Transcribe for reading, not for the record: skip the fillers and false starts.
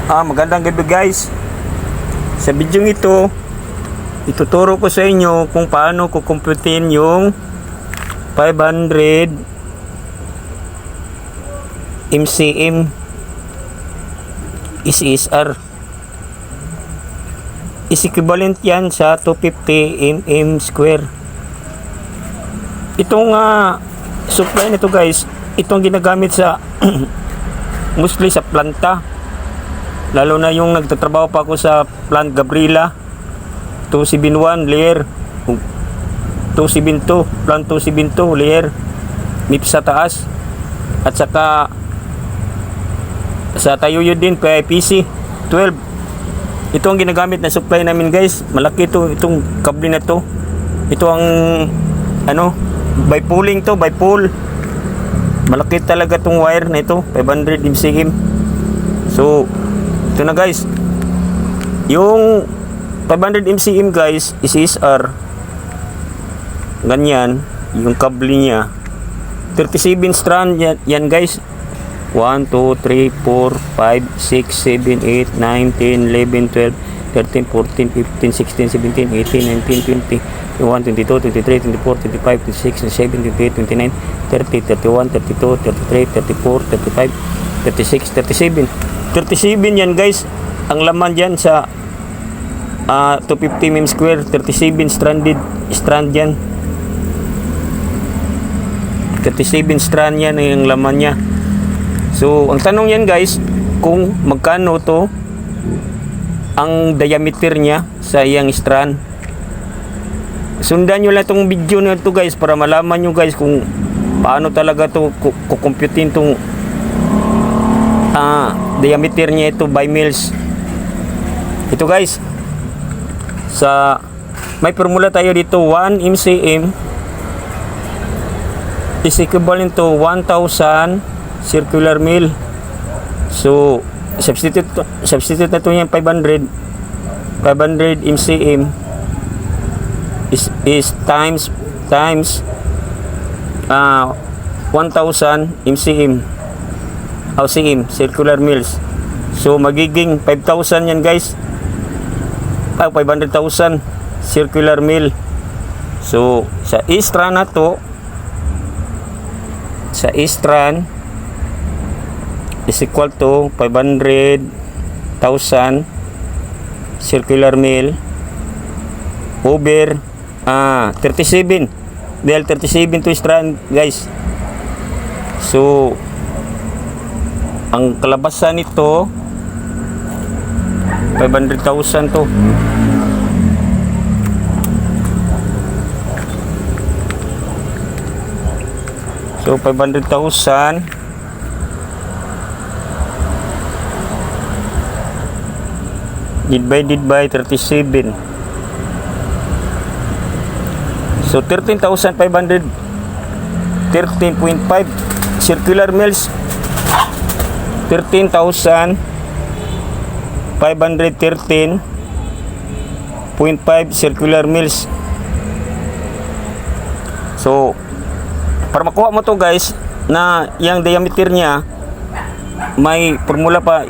Magandang gabi guys. Sa video ito, ituturo ko sa inyo kung paano kukumputin yung 500 MCM SSR. Is equivalent yan sa 250 mm square. Itong supply nito guys, itong ginagamit sa mostly sa planta. Lalo na yung nagtatrabaho pa ako sa plant Gabriela 271 layer 272 plant 272 layer MIP sa taas, at saka sa Tayuyod din PIPC 12. Ito ang ginagamit na supply namin guys. Malaki to, itong kable na to. Ito ang bipooling to, bipool. Malaki talaga tong wire na ito, 500 MCM. So ito na guys, yung 500 MCM guys, SSR, ganyan, yung kable niya, 37 strand yan guys. 1, 2, 3, 4, 5, 6, 7, 8, 9, 10, 11, 12, 13, 14, 15, 16, 17, 18, 19, 20, 21, 22, 23, 24, 25, 26, 27, 28, 29, 30, 31, 32, 33, 34, 35, 36, 37. 37 yan guys ang laman dyan sa 250 mm square. 37 strand yan, 37 strand yan yung laman nya. So ang tanong yan guys, kung magkano to ang diameter nya sa iyang strand. Sundan nyo lang itong video na to guys para malaman nyo guys kung paano talaga to kukumputin tong diameter niya ito by mils. Ito guys, sa may formula tayo dito, 1 MCM is equivalent to 1,000 circular mil. So substitute na ito yung 500 MCM is times 1,000 MCM cm circular mils. So magiging 5,000 yan guys, 500,000 circular mil. So sa strand na to, sa strand is equal to 500,000 circular mil over 37, dahil 37 to strand guys. So ang kalabasan nito 500,000 to. So 500,000 divided by 37. So 13,500, 13.5 circular mils. 13,513.5 circular mils. So para makuha mo to guys na yung diameter niya, may formula pa.